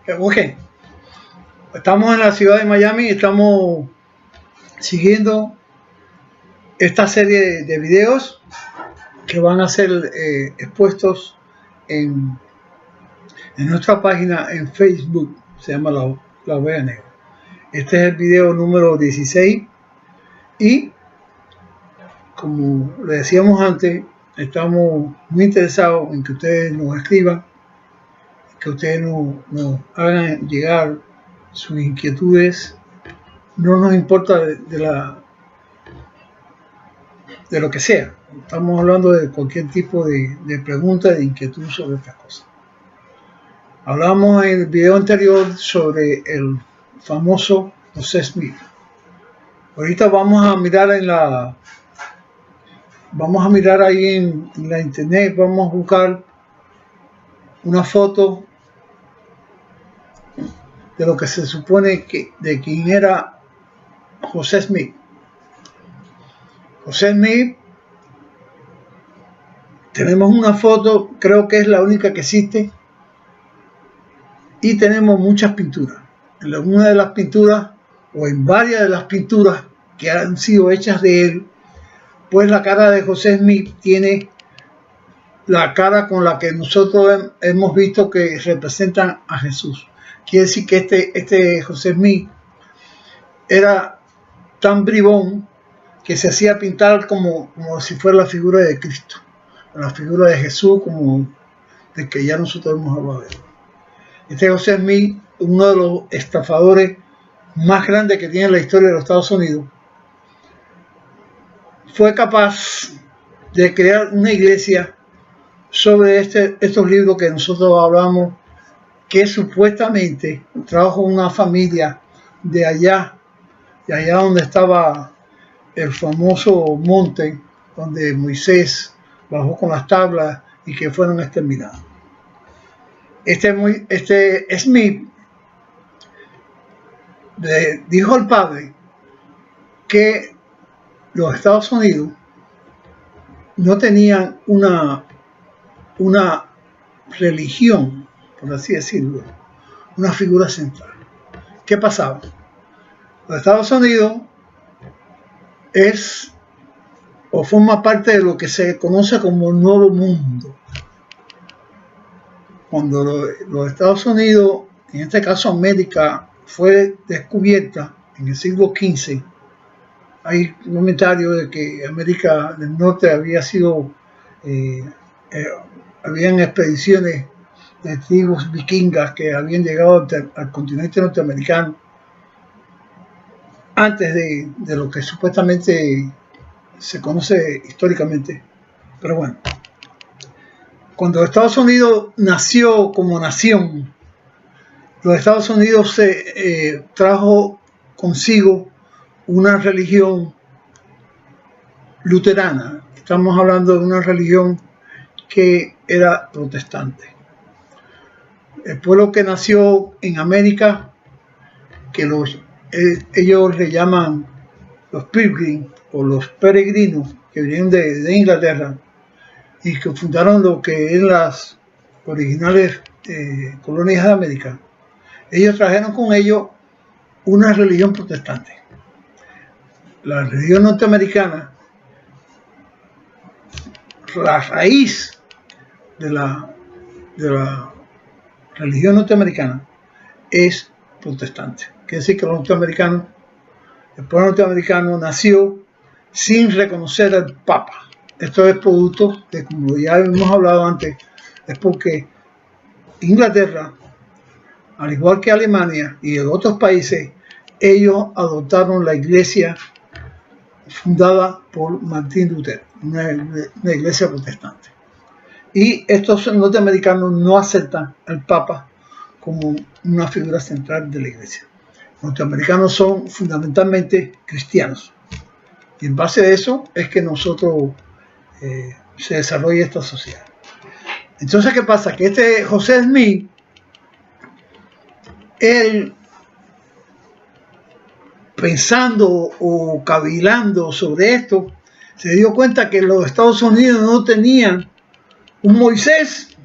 Ok, estamos en la ciudad de Miami y estamos siguiendo esta serie de videos que van a ser expuestos en nuestra página en Facebook, se llama La Oveja Negra. Este es el video número 16 y, como le decíamos antes, estamos muy interesados en que ustedes nos escriban, que ustedes nos hagan llegar sus inquietudes. No nos importa de lo que sea. Estamos hablando de cualquier tipo de pregunta, de inquietud sobre estas cosas. Hablamos en el video anterior sobre el famoso José Smith. Ahorita vamos a mirar ahí en la internet, vamos a buscar una foto de lo que se supone de quién era José Smith. José Smith, tenemos una foto, creo que es la única que existe, y tenemos muchas pinturas. En una de las pinturas, o en varias de las pinturas que han sido hechas de él, pues la cara de José Smith tiene la cara con la que nosotros hemos visto que representan a Jesús. Quiere decir que este José Smith era tan bribón que se hacía pintar como si fuera la figura de Cristo, la figura de Jesús, como de que ya nosotros hemos hablado de él. Este José Smith, uno de los estafadores más grandes que tiene la historia de los Estados Unidos, fue capaz de crear una iglesia sobre estos libros que nosotros hablamos, que supuestamente trajo una familia de allá donde estaba el famoso monte donde Moisés bajó con las tablas y que fueron exterminados. Este Smith dijo al padre que los Estados Unidos no tenían una religión, por así decirlo, una figura central. ¿Qué pasaba? Los Estados Unidos es o forma parte de lo que se conoce como el Nuevo Mundo. Cuando los Estados Unidos, en este caso América, fue descubierta en el siglo XV, hay comentarios de que América del Norte había sido, habían expediciones de tribus vikingas que habían llegado al continente norteamericano antes de lo que supuestamente se conoce históricamente. Pero bueno, cuando Estados Unidos nació como nación, los Estados Unidos trajo consigo una religión luterana. Estamos hablando de una religión que era protestante. El pueblo que nació en América, que ellos le llaman los pilgrims o los peregrinos, que vienen de Inglaterra y que fundaron lo que eran las originales colonias de América, ellos trajeron con ellos una religión protestante. La religión norteamericana, la raíz de la religión norteamericana es protestante. Quiere decir que los norteamericanos, el pueblo norteamericano nació sin reconocer al Papa. Esto es producto de, como ya hemos hablado antes, es porque Inglaterra, al igual que Alemania y en otros países, ellos adoptaron la iglesia fundada por Martín Lutero, una iglesia protestante. Y estos norteamericanos no aceptan al Papa como una figura central de la iglesia. Los norteamericanos son fundamentalmente cristianos. Y en base a eso es que nosotros se desarrolla esta sociedad. Entonces, ¿qué pasa? Que este José Smith, él, pensando o cavilando sobre esto, se dio cuenta que los Estados Unidos no tenían un Moisés,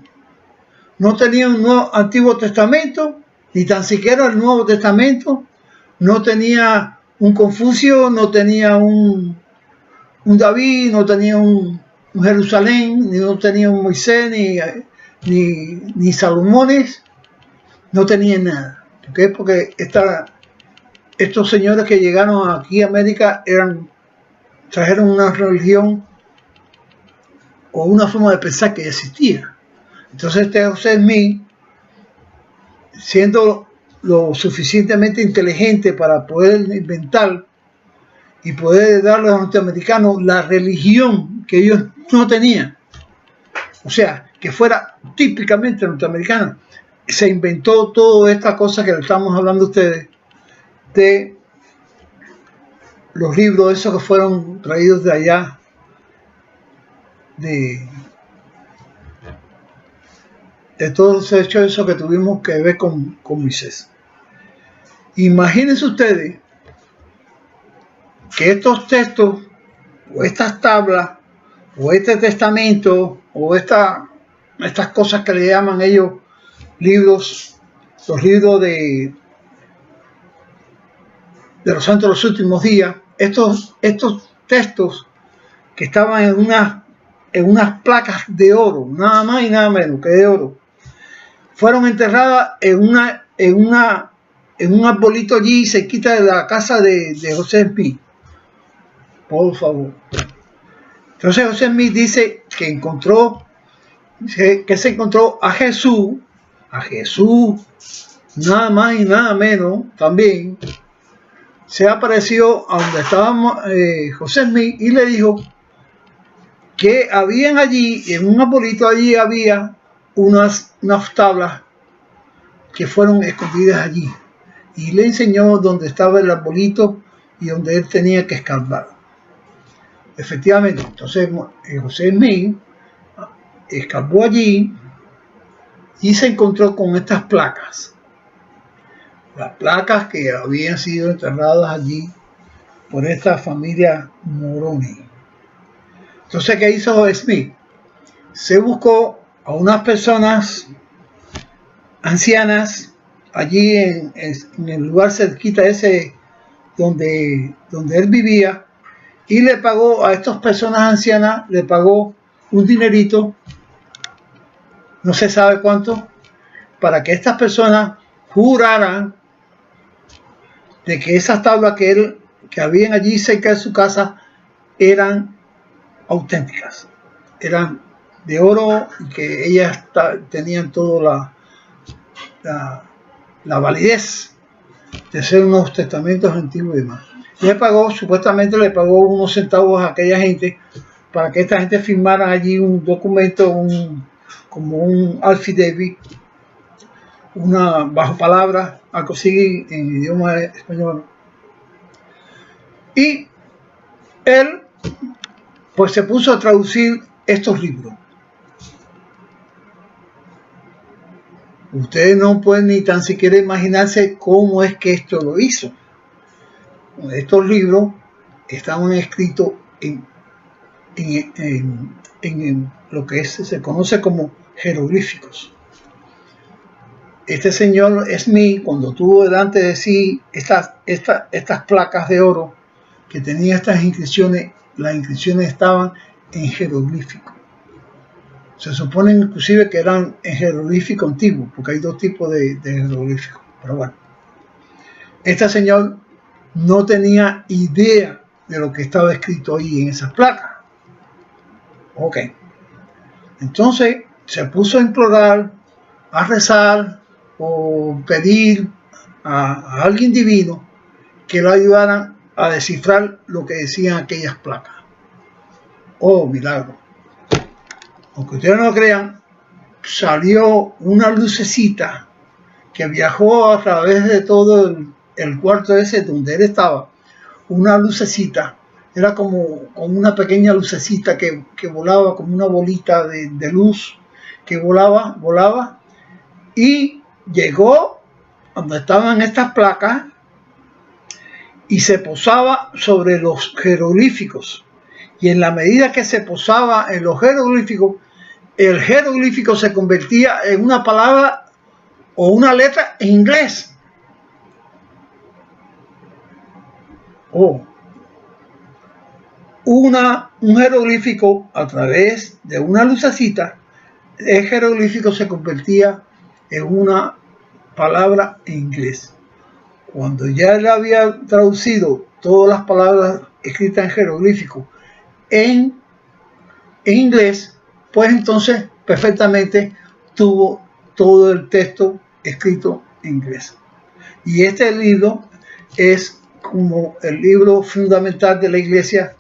no tenían un Nuevo Antiguo Testamento, Ni tan siquiera el Nuevo Testamento no tenía un Confucio, no tenía un David, no tenía un Jerusalén, no tenía un Moisés, ni Salomones, no tenían nada. ¿Por qué? Porque estos señores que llegaron aquí a América trajeron una religión o una forma de pensar que existía. Entonces José Smith, siendo lo suficientemente inteligente para poder inventar y poder darle a los norteamericanos la religión que ellos no tenían, o sea, que fuera típicamente norteamericana, se inventó toda esta cosa que le estamos hablando a ustedes, de los libros esos que fueron traídos de allá, de todos los hechos esos que tuvimos que ver con Moisés. Imagínense ustedes que estos textos, o estas tablas, o este testamento, o estas cosas que le llaman ellos libros, los libros de los santos de los últimos días, estos textos que estaban en unas placas de oro, nada más y nada menos que de oro, fueron enterradas en un arbolito allí cerquita de la casa de José Smith. Por favor. Entonces José Smith dice que se encontró a Jesús, nada más y nada menos, también se apareció a donde estaba José Smith y le dijo que habían allí, en un arbolito allí había unas tablas que fueron escondidas allí, y le enseñó dónde estaba el arbolito y donde él tenía que escarbar. Efectivamente, entonces José Smith escarbó allí y se encontró con estas placas, las placas que habían sido enterradas allí por esta familia Moroni. Entonces, ¿qué hizo José Smith? Se buscó a unas personas ancianas allí en el lugar cerquita ese donde él vivía, y le pagó a estas personas ancianas, le pagó un dinerito, no se sabe cuánto, para que estas personas juraran de que esas tablas que habían allí cerca de su casa eran auténticas, eran de oro, y que ellas tenían toda la validez de ser unos testamentos antiguos y demás. Supuestamente le pagó unos centavos a aquella gente para que esta gente firmara allí un documento, como un affidavit, una bajo palabra, algo así en idioma español. Y él pues se puso a traducir estos libros. Ustedes no pueden ni tan siquiera imaginarse cómo es que esto lo hizo. Estos libros estaban escritos en lo que se conoce como jeroglíficos. Este señor Smith, cuando tuvo delante de sí estas placas de oro que tenían estas inscripciones, las inscripciones estaban en jeroglífico. Se supone inclusive que eran en jeroglífico antiguo, porque hay dos tipos de jeroglíficos. Pero bueno, este señor no tenía idea de lo que estaba escrito ahí en esas placas. Ok. Entonces se puso a implorar, a rezar o pedir a alguien divino que lo ayudaran a descifrar lo que decían aquellas placas. Oh, milagro. Aunque ustedes no lo crean, salió una lucecita que viajó a través de todo el cuarto ese donde él estaba. Una lucecita, era como una pequeña lucecita que volaba, como una bolita de luz que volaba, y llegó donde estaban estas placas y se posaba sobre los jeroglíficos. Y en la medida que se posaba en los jeroglíficos, el jeroglífico se convertía en una palabra o una letra en inglés, o un jeroglífico a través de una lucecita. El jeroglífico se convertía en una palabra en inglés. Cuando ya él había traducido todas las palabras escritas en jeroglífico en inglés, pues entonces perfectamente tuvo todo el texto escrito en inglés. Y este libro es como el libro fundamental de la iglesia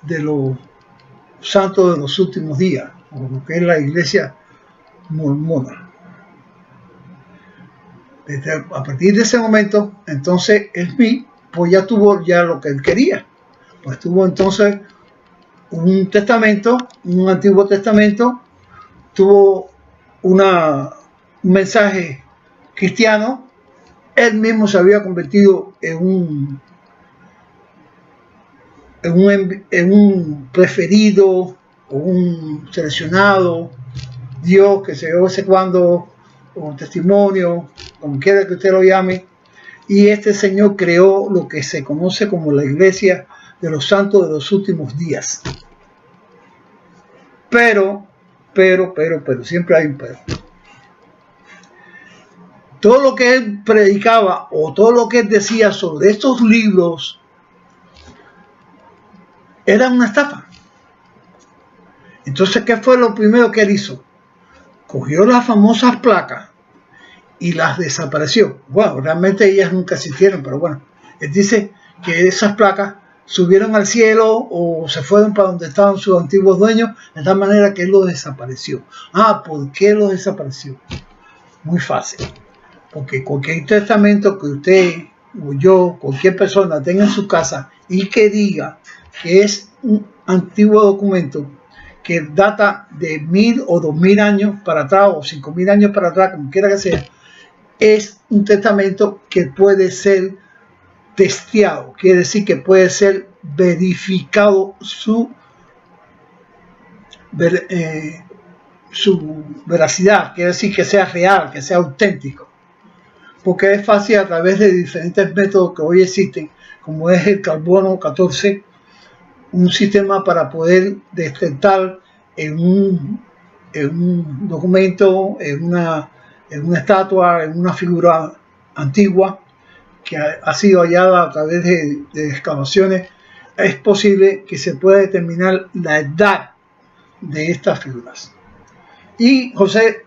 de los santos de los últimos días, o lo que es la iglesia mormona. A partir de ese momento, entonces Smith pues ya tuvo ya lo que él quería. Pues tuvo entonces un testamento, un Antiguo Testamento, tuvo un mensaje cristiano. Él mismo se había convertido en un preferido o un seleccionado Dios que se ve de vez en cuando, o testimonio, como quiera que usted lo llame. Y este señor creó lo que se conoce como la iglesia de los santos de los últimos días. Pero, siempre hay un pero. Todo lo que él predicaba o todo lo que él decía sobre estos libros era una estafa. Entonces, ¿qué fue lo primero que él hizo? Cogió las famosas placas y las desapareció. Bueno, realmente ellas nunca existieron, pero bueno, él dice que esas placas subieron al cielo o se fueron para donde estaban sus antiguos dueños, de tal manera que él los desapareció. ¿Por qué los desapareció? Muy fácil. Porque cualquier testamento que usted o yo, cualquier persona tenga en su casa y que diga que es un antiguo documento que data de 1000 o 2000 años para atrás o 5000 años para atrás, como quiera que sea, es un testamento que puede ser testeado, quiere decir que puede ser verificado su veracidad, quiere decir que sea real, que sea auténtico, porque es fácil a través de diferentes métodos que hoy existen, como es el carbono 14, un sistema para poder detectar en un documento, en una estatua, en una figura antigua que ha sido hallada a través de excavaciones, es posible que se pueda determinar la edad de estas figuras. Y José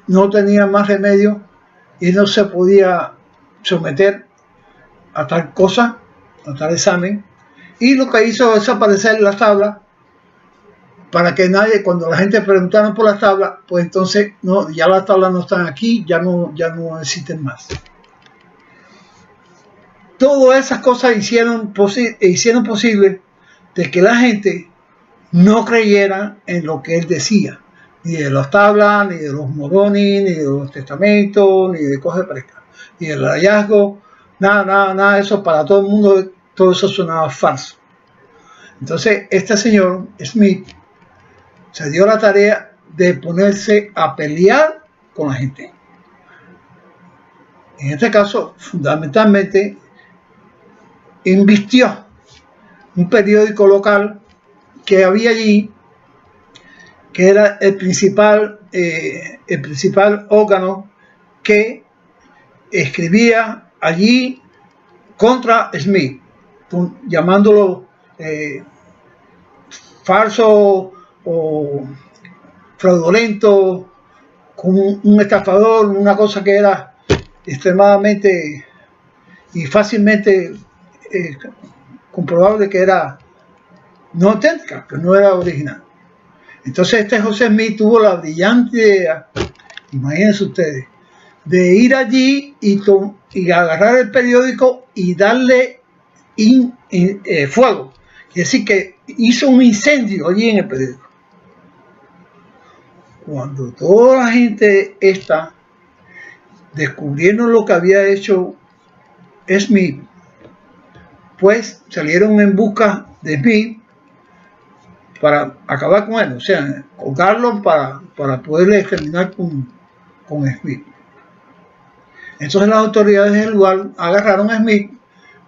no tenía más remedio y no se podía someter a tal cosa, a tal examen, y lo que hizo es desaparecer las tablas para que nadie, cuando la gente preguntara por las tablas, pues entonces no, ya las tablas no están aquí, ya no existen más. Todas esas cosas hicieron posible de que la gente no creyera en lo que él decía, ni de las tablas, ni de los morones, ni de los testamentos, ni de cosas parecidas, ni del hallazgo, nada de eso. Para todo el mundo todo eso sonaba falso. Entonces este señor Smith se dio la tarea de ponerse a pelear con la gente. En este caso, fundamentalmente, invistió un periódico local que había allí, que era el principal órgano que escribía allí contra Smith, llamándolo falso o fraudulento, como un estafador, una cosa que era extremadamente y fácilmente comprobable que era no auténtica, que no era original. Entonces este José Smith tuvo la brillante idea, imagínense ustedes, de ir allí y agarrar el periódico y darle fuego. Es decir, que hizo un incendio allí en el periódico. Cuando toda la gente esta descubrieron lo que había hecho Smith, pues salieron en busca de Smith para acabar con él, o sea, colgarlo para poder exterminar con Smith. Entonces las autoridades del lugar agarraron a Smith,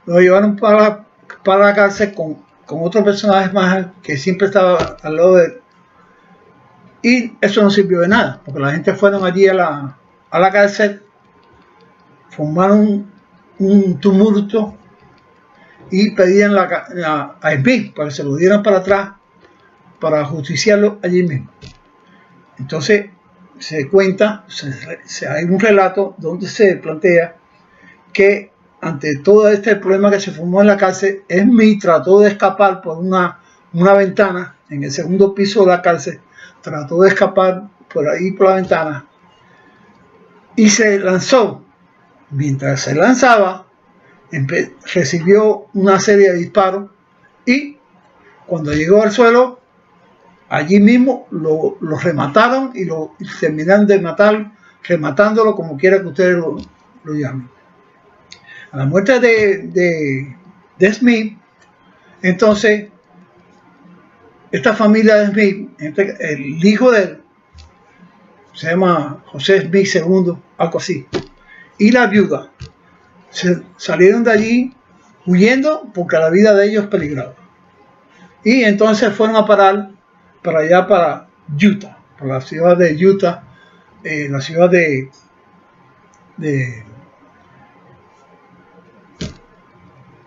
lo llevaron para la cárcel con otros personajes más que siempre estaba al lado de él. Y eso no sirvió de nada, porque la gente fueron allí a la cárcel, formaron un tumulto y pedían a Smith para que se lo dieran para atrás para justiciarlo allí mismo. Entonces se cuenta, hay un relato donde se plantea que ante todo este problema que se formó en la cárcel, Smith trató de escapar por una ventana en el segundo piso de la cárcel, trató de escapar por ahí por la ventana y se lanzó. Mientras se lanzaba, recibió una serie de disparos y cuando llegó al suelo, allí mismo lo remataron y lo terminaron de matar, rematándolo como quiera que ustedes lo llamen. A la muerte de Smith, entonces, esta familia de Smith, el hijo de él, se llama José Smith II, algo así, y la viuda, salieron de allí huyendo porque la vida de ellos peligraba. Y entonces fueron a parar para allá, para Utah, para la ciudad de Utah, la ciudad de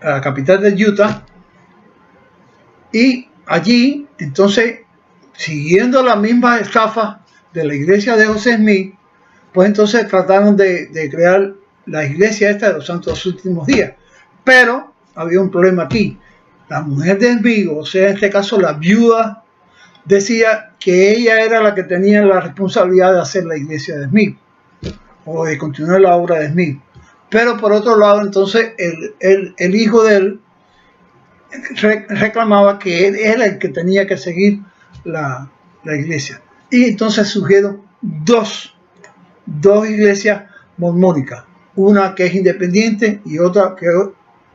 la capital de Utah, y allí entonces, siguiendo la misma estafa de la iglesia de José Smith, pues entonces trataron de crear la iglesia esta de los Santos Últimos Días. Pero había un problema aquí. La mujer de Smith, o sea, en este caso la viuda, decía que ella era la que tenía la responsabilidad de hacer la iglesia de Smith o de continuar la obra de Smith. Pero por otro lado, entonces el hijo de él reclamaba que él era el que tenía que seguir la iglesia. Y entonces surgieron dos iglesias mormónicas, una que es independiente y otra que es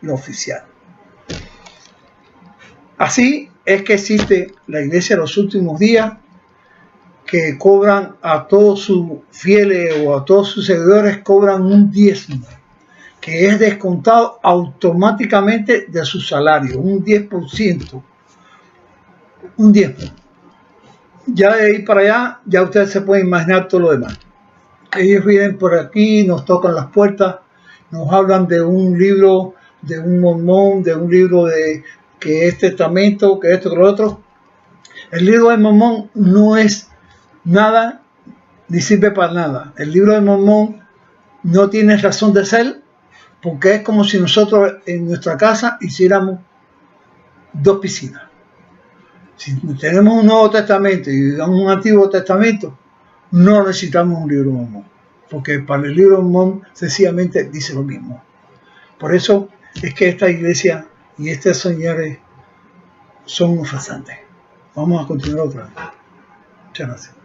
la oficial. Así es que existe la iglesia de los últimos días, que cobran a todos sus fieles o a todos sus seguidores, cobran un diezmo, que es descontado automáticamente de su salario, un 10%, un diezmo. Ya de ahí para allá, ya ustedes se pueden imaginar todo lo demás. Ellos vienen por aquí, nos tocan las puertas, nos hablan de un libro, de un mormón, de un libro de que es testamento, que esto, que lo otro. El libro de Mormón no es nada, ni sirve para nada. El libro de Mormón no tiene razón de ser, porque es como si nosotros en nuestra casa hiciéramos dos piscinas. Si tenemos un Nuevo Testamento y digamos un Antiguo Testamento, no necesitamos un libro de Mormón, porque para el libro de Mormón sencillamente dice lo mismo. Por eso es que esta iglesia y estos señores son farsantes. Vamos a continuar otra vez. Muchas gracias.